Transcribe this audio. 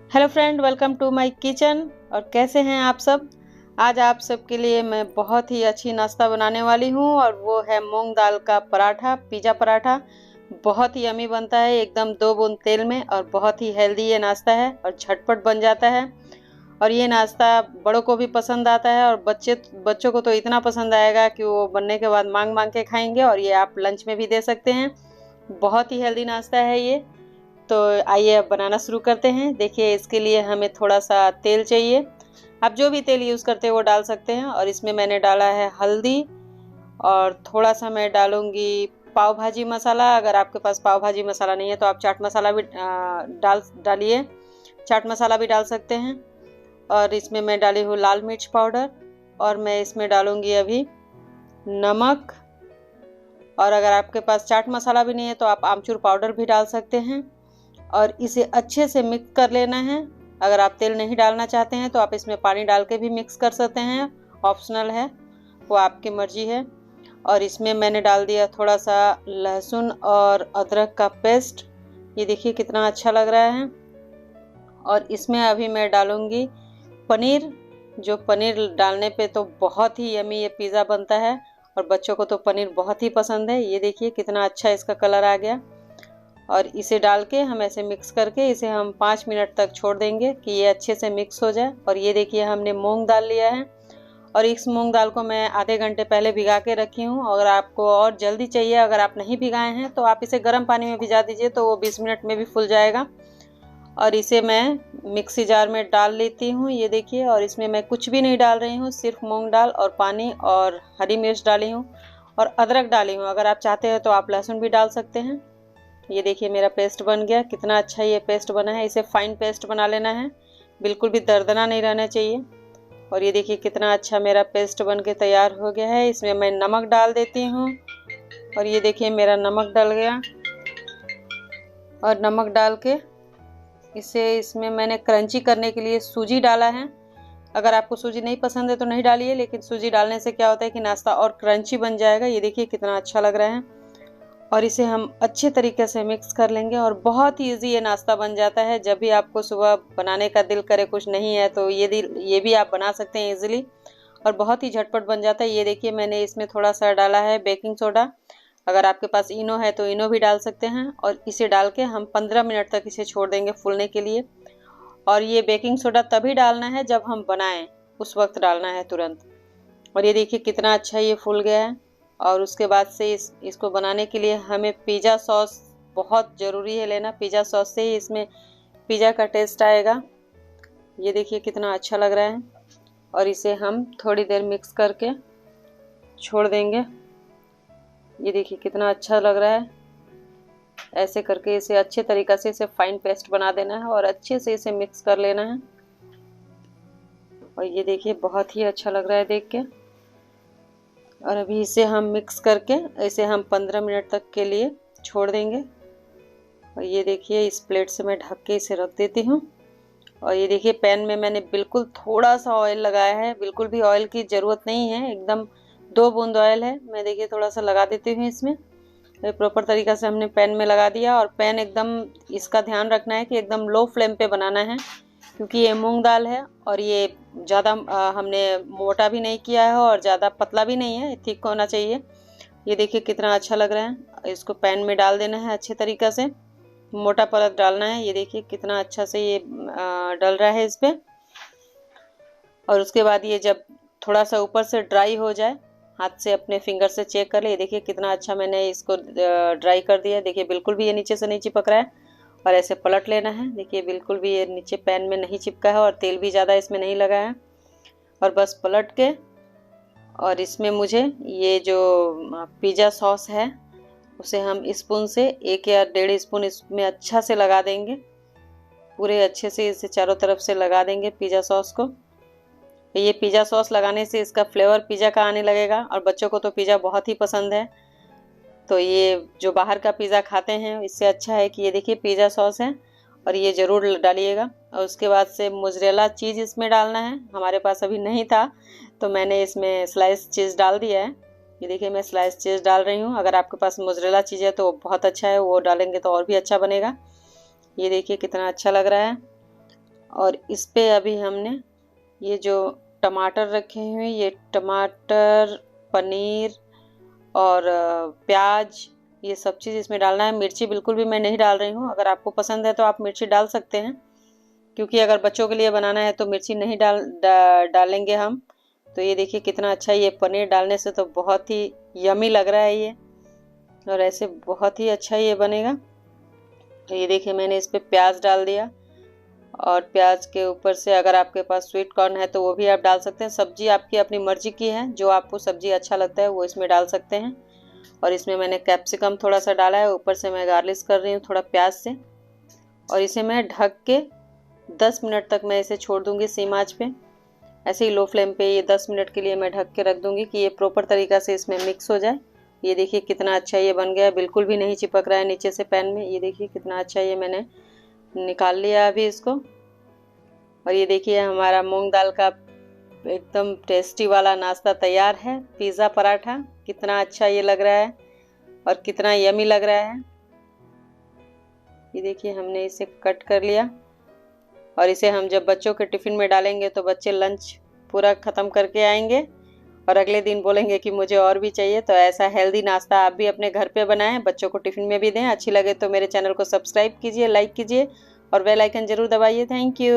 Hello friend, welcome to my kitchen. और कैसे हैं आप सब। आज आप सबके लिए मैं बहुत ही अच्छी नाश्ता बनाने वाली हूं और वो है मूंग दाल का पराठा, पिज़्ज़ा पराठा। बहुत ही यमी बनता है, एकदम 2 बूंद तेल में, और बहुत ही हेल्दी ये नाश्ता है और झटपट बन जाता है। और ये नाश्ता बड़ों को भी पसंद आता है और बच्चों को तो इतना पसंद आएगा कि वो बनने के बाद मांग मांग के खाएंगे। और ये आप लंच में भी दे सकते हैं। बहुत ही हेल्दी नाश्ता है ये। तो आइए अब बनाना शुरू करते हैं। देखिए, इसके लिए हमें थोड़ा सा तेल चाहिए। आप जो भी तेल यूज़ करते हैं वो डाल सकते हैं। और इसमें मैंने डाला है हल्दी, और थोड़ा सा मैं डालूंगी पाव भाजी मसाला। अगर आपके पास पाव भाजी मसाला नहीं है तो आप चाट मसाला भी डालिए। चाट मसाला भी डाल सकते हैं। और इसमें मैं डाली हूँ लाल मिर्च पाउडर, और मैं इसमें डालूंगी अभी नमक। और अगर आपके पास चाट मसाला भी नहीं है तो आप आमचूर पाउडर भी डाल सकते हैं। और इसे अच्छे से मिक्स कर लेना है। अगर आप तेल नहीं डालना चाहते हैं तो आप इसमें पानी डाल के भी मिक्स कर सकते हैं, ऑप्शनल है, वो आपकी मर्जी है। और इसमें मैंने डाल दिया थोड़ा सा लहसुन और अदरक का पेस्ट। ये देखिए कितना अच्छा लग रहा है। और इसमें अभी मैं डालूंगी पनीर। जो पनीर डालने पे तो बहुत ही यमी ये पिज़्ज़ा बनता है, और बच्चों को तो पनीर बहुत ही पसंद है। ये देखिए कितना अच्छा इसका कलर आ गया। और इसे डाल के हम ऐसे मिक्स करके इसे हम 5 मिनट तक छोड़ देंगे कि ये अच्छे से मिक्स हो जाए। और ये देखिए हमने मूंग दाल लिया है, और इस मूंग दाल को मैं आधे घंटे पहले भिगा के रखी हूँ। अगर आपको और जल्दी चाहिए, अगर आप नहीं भिगाए हैं तो आप इसे गर्म पानी में भिजा दीजिए, तो वो 20 मिनट में भी फूल जाएगा। और इसे मैं मिक्सी जार में डाल लेती हूँ। ये देखिए, और इसमें मैं कुछ भी नहीं डाल रही हूँ, सिर्फ मूंग दाल और पानी और हरी मिर्च डाली हूँ, और अदरक डाली हूँ। अगर आप चाहते हैं तो आप लहसुन भी डाल सकते हैं। ये देखिए मेरा पेस्ट बन गया। कितना अच्छा ये पेस्ट बना है। इसे फाइन पेस्ट बना लेना है, बिल्कुल भी दरदरा नहीं रहना चाहिए। और ये देखिए कितना अच्छा मेरा पेस्ट बन के तैयार हो गया है। इसमें मैं नमक डाल देती हूँ। और ये देखिए मेरा नमक डल गया। और नमक डाल के इसमें मैंने क्रंची करने के लिए सूजी डाला है। अगर आपको सूजी नहीं पसंद है तो नहीं डालिए, लेकिन सूजी डालने से क्या होता है कि नाश्ता और क्रंची बन जाएगा। ये देखिए कितना अच्छा लग रहा है। और इसे हम अच्छे तरीके से मिक्स कर लेंगे, और बहुत ही ईजी ये नाश्ता बन जाता है। जब भी आपको सुबह बनाने का दिल करे, कुछ नहीं है, तो ये भी आप बना सकते हैं इजीली, और बहुत ही झटपट बन जाता है। ये देखिए मैंने इसमें थोड़ा सा डाला है बेकिंग सोडा। अगर आपके पास इनो है तो इनो भी डाल सकते हैं। और इसे डाल के हम 15 मिनट तक इसे छोड़ देंगे फूलने के लिए। और ये बेकिंग सोडा तभी डालना है जब हम बनाएं, उस वक्त डालना है तुरंत। और ये देखिए कितना अच्छा ये फूल गया है। और उसके बाद से इसको बनाने के लिए हमें पिज़्ज़ा सॉस बहुत ज़रूरी है लेना। पिज़्ज़ा सॉस से ही इसमें पिज़्ज़ा का टेस्ट आएगा। ये देखिए कितना अच्छा लग रहा है। और इसे हम थोड़ी देर मिक्स करके छोड़ देंगे। ये देखिए कितना अच्छा लग रहा है। ऐसे करके इसे अच्छे तरीक़े से इसे फाइन पेस्ट बना देना है, और अच्छे से इसे मिक्स कर लेना है। और ये देखिए बहुत ही अच्छा लग रहा है देख के। और अभी इसे हम मिक्स करके इसे हम 15 मिनट तक के लिए छोड़ देंगे। और ये देखिए इस प्लेट से मैं ढक के इसे रख देती हूँ। और ये देखिए पैन में मैंने बिल्कुल थोड़ा सा ऑयल लगाया है, बिल्कुल भी ऑयल की ज़रूरत नहीं है, एकदम 2 बूंद ऑयल है। मैं देखिए थोड़ा सा लगा देती हूँ इसमें। प्रॉपर तरीक़ा से हमने पैन में लगा दिया। और पैन एकदम, इसका ध्यान रखना है कि एकदम लो फ्लेम पे बनाना है, क्योंकि ये मूंग दाल है। और ये ज़्यादा हमने मोटा भी नहीं किया है और ज़्यादा पतला भी नहीं है, ठीक होना चाहिए। ये देखिए कितना अच्छा लग रहा है। इसको पैन में डाल देना है अच्छे तरीक़े से, मोटा परत डालना है। ये देखिए कितना अच्छा से ये डल रहा है इस पर। और उसके बाद ये जब थोड़ा सा ऊपर से ड्राई हो जाए, हाथ से अपने फिंगर से चेक कर ले। ये देखिए कितना अच्छा मैंने इसको ड्राई कर दिया। देखिए बिल्कुल भी ये नीचे से नहीं चिपक रहा है। और ऐसे पलट लेना है। देखिए बिल्कुल भी ये नीचे पैन में नहीं चिपका है, और तेल भी ज़्यादा इसमें नहीं लगा है। और बस पलट के, और इसमें मुझे ये जो पिज़्ज़ा सॉस है उसे हम स्पून से 1 या 1.5 स्पून इसमें अच्छा से लगा देंगे। पूरे अच्छे से इसे चारों तरफ से लगा देंगे पिज़्ज़ा सॉस को। ये पिज़्ज़ा सॉस लगाने से इसका फ्लेवर पिज़्ज़ा का आने लगेगा, और बच्चों को तो पिज़्ज़ा बहुत ही पसंद है। तो ये जो बाहर का पिज़्ज़ा खाते हैं, इससे अच्छा है कि ये देखिए पिज़्ज़ा सॉस है, और ये ज़रूर डालिएगा। और उसके बाद से मोज़रेला चीज़ इसमें डालना है। हमारे पास अभी नहीं था तो मैंने इसमें स्लाइस चीज़ डाल दिया है। ये देखिए मैं स्लाइस चीज़ डाल रही हूँ। अगर आपके पास मोज़रेला चीज़ है तो बहुत अच्छा है, वो डालेंगे तो और भी अच्छा बनेगा। ये देखिए कितना अच्छा लग रहा है। और इस पे अभी हमने ये जो टमाटर रखे हुए हैं, ये टमाटर, पनीर और प्याज, ये सब चीज़ इसमें डालना है। मिर्ची बिल्कुल भी मैं नहीं डाल रही हूँ। अगर आपको पसंद है तो आप मिर्ची डाल सकते हैं, क्योंकि अगर बच्चों के लिए बनाना है तो मिर्ची नहीं डालेंगे हम। तो ये देखिए कितना अच्छा, ये पनीर डालने से तो बहुत ही यमी लग रहा है ये, और ऐसे बहुत ही अच्छा ये बनेगा। तो ये देखिए मैंने इस पर प्याज डाल दिया, और प्याज के ऊपर से अगर आपके पास स्वीट कॉर्न है तो वो भी आप डाल सकते हैं। सब्जी आपकी अपनी मर्जी की है, जो आपको सब्जी अच्छा लगता है वो इसमें डाल सकते हैं। और इसमें मैंने कैप्सिकम थोड़ा सा डाला है, ऊपर से मैं गार्लिश कर रही हूँ थोड़ा प्याज से। और इसे मैं ढक के 10 मिनट तक मैं इसे छोड़ दूँगी सेम आंच पे, ऐसे ही लो फ्लेम पे ये 10 मिनट के लिए मैं ढक के रख दूँगी कि ये प्रॉपर तरीक़ा से इसमें मिक्स हो जाए। ये देखिए कितना अच्छा ये बन गया है, बिल्कुल भी नहीं चिपक रहा है नीचे से पैन में। ये देखिए कितना अच्छा ये मैंने निकाल लिया अभी इसको। और ये देखिए हमारा मूंग दाल का एकदम टेस्टी वाला नाश्ता तैयार है, पिज़्ज़ा पराठा। कितना अच्छा ये लग रहा है और कितना यमी लग रहा है। ये देखिए हमने इसे कट कर लिया, और इसे हम जब बच्चों के टिफ़िन में डालेंगे तो बच्चे लंच पूरा ख़त्म करके आएंगे और अगले दिन बोलेंगे कि मुझे और भी चाहिए। तो ऐसा हेल्दी नाश्ता आप भी अपने घर पे बनाएं, बच्चों को टिफ़िन में भी दें। अच्छी लगे तो मेरे चैनल को सब्सक्राइब कीजिए, लाइक कीजिए और बेल आइकन ज़रूर दबाइए। Thank you.